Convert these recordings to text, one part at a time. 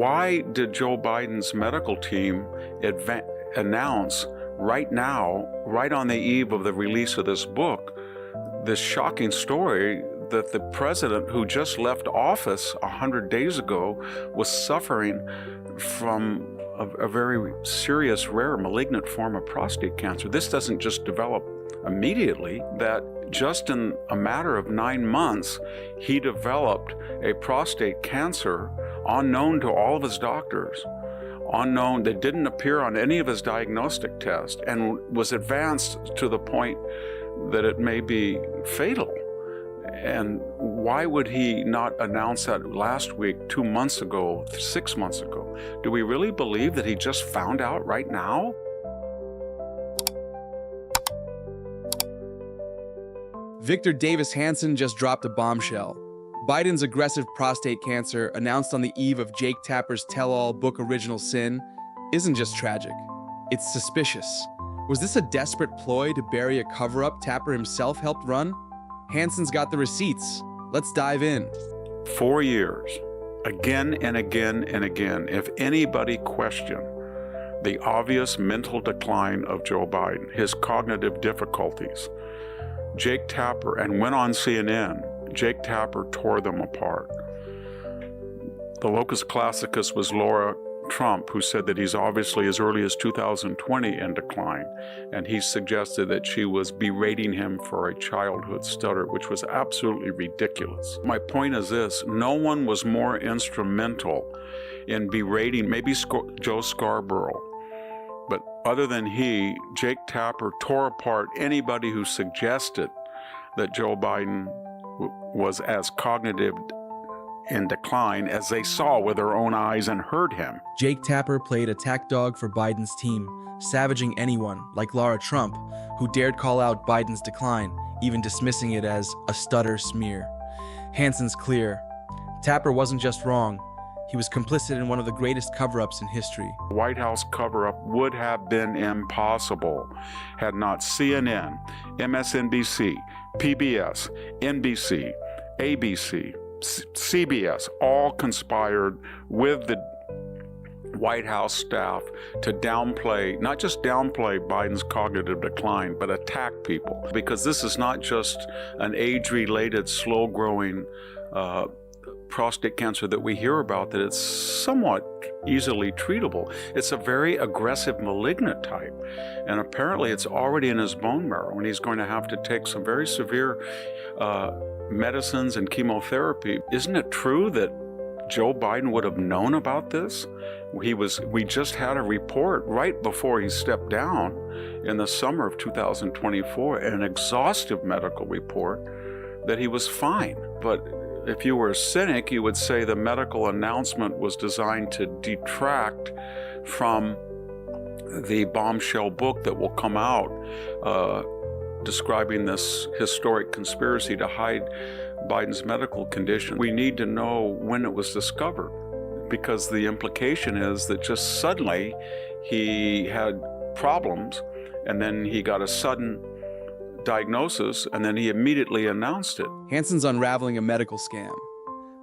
why did Joe Biden's medical team announce right now, right on the eve of the release of this book, this shocking story that the president who just left office 100 days ago was suffering from a very serious, rare, malignant form of prostate cancer? This doesn't just develop immediately, that just in a matter of 9 months, he developed a prostate cancer unknown to all of his doctors, unknown, that didn't appear on any of his diagnostic tests, and was advanced to the point that it may be fatal. And why would he not announce that last week, 2 months ago, 6 months ago? Do we really believe that he just found out right now? Victor Davis Hanson just dropped a bombshell. Biden's aggressive prostate cancer, announced on the eve of Jake Tapper's tell-all book Original Sin, isn't just tragic. It's suspicious. Was this a desperate ploy to bury a cover-up Tapper himself helped run? Hanson's got the receipts. Let's dive in. 4 years, again and again and again, if anybody questioned the obvious mental decline of Joe Biden, his cognitive difficulties, Jake Tapper, and went on CNN, Jake Tapper tore them apart. The locus classicus was Laura Trump, who said that he's obviously as early as 2020 in decline, and he suggested that she was berating him for a childhood stutter, which was absolutely ridiculous. My point is this: no one was more instrumental in berating, maybe Joe Scarborough, but other than he, Jake Tapper tore apart anybody who suggested that Joe Biden was as cognitive in decline as they saw with their own eyes and heard him. Jake Tapper played attack dog for Biden's team, savaging anyone, like Laura Trump, who dared call out Biden's decline, even dismissing it as a stutter smear. Hanson's clear. Tapper wasn't just wrong. He was complicit in one of the greatest cover-ups in history. The White House cover-up would have been impossible had not CNN, MSNBC, PBS, NBC, ABC, CBS all conspired with the White House staff to downplay, not just downplay Biden's cognitive decline, but attack people. Because this is not just an age-related, slow-growing prostate cancer that we hear about, that it's somewhat easily treatable. It's a very aggressive malignant type, and apparently it's already in his bone marrow, and he's going to have to take some very severe medicines and chemotherapy. Isn't it true that Joe Biden would have known about this? We just had a report right before he stepped down in the summer of 2024, an exhaustive medical report that he was fine. But if you were a cynic, you would say the medical announcement was designed to detract from the Bombshell book that will come out describing this historic conspiracy to hide Biden's medical condition. We need to know when it was discovered, because the implication is that just suddenly he had problems, and then he got a sudden diagnosis, and then he immediately announced it. Hanson's unraveling a medical scam.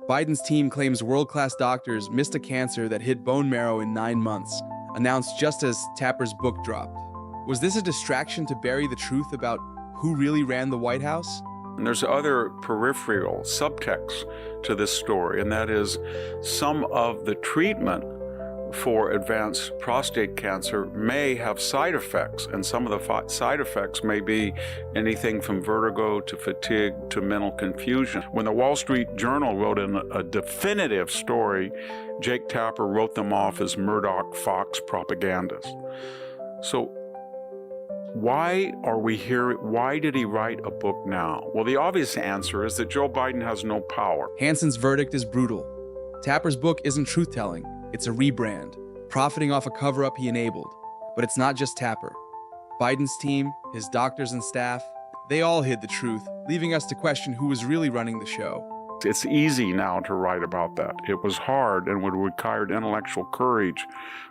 Biden's team claims world-class doctors missed a cancer that hit bone marrow in 9 months, announced just as Tapper's book dropped. Was this a distraction to bury the truth about who really ran the White House? And there's other peripheral subtext to this story, and that is some of the treatment for advanced prostate cancer may have side effects, and some of the side effects may be anything from vertigo to fatigue to mental confusion. When the Wall Street Journal wrote in a definitive story, Jake Tapper wrote them off as Murdoch Fox propagandists. So why are we here? Why did he write a book now? Well, the obvious answer is that Joe Biden has no power. Hanson's verdict is brutal. Tapper's book isn't truth-telling. It's a rebrand, profiting off a cover-up he enabled. But it's not just Tapper. Biden's team, his doctors and staff, they all hid the truth, leaving us to question who was really running the show. It's easy now to write about that. It was hard and would require intellectual courage,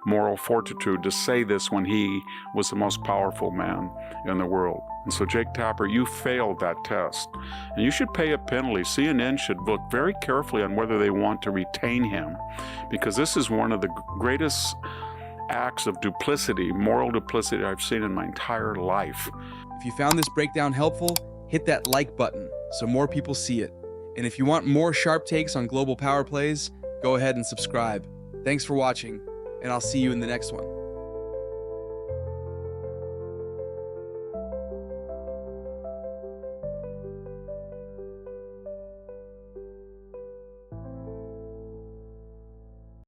moral fortitude to say this when he was the most powerful man in the world. And so, Jake Tapper, you failed that test. And you should pay a penalty. CNN should look very carefully on whether they want to retain him, because this is one of the greatest acts of duplicity, moral duplicity I've seen in my entire life. If you found this breakdown helpful, hit that like button so more people see it. And if you want more sharp takes on global power plays, go ahead and subscribe. Thanks for watching, and I'll see you in the next one.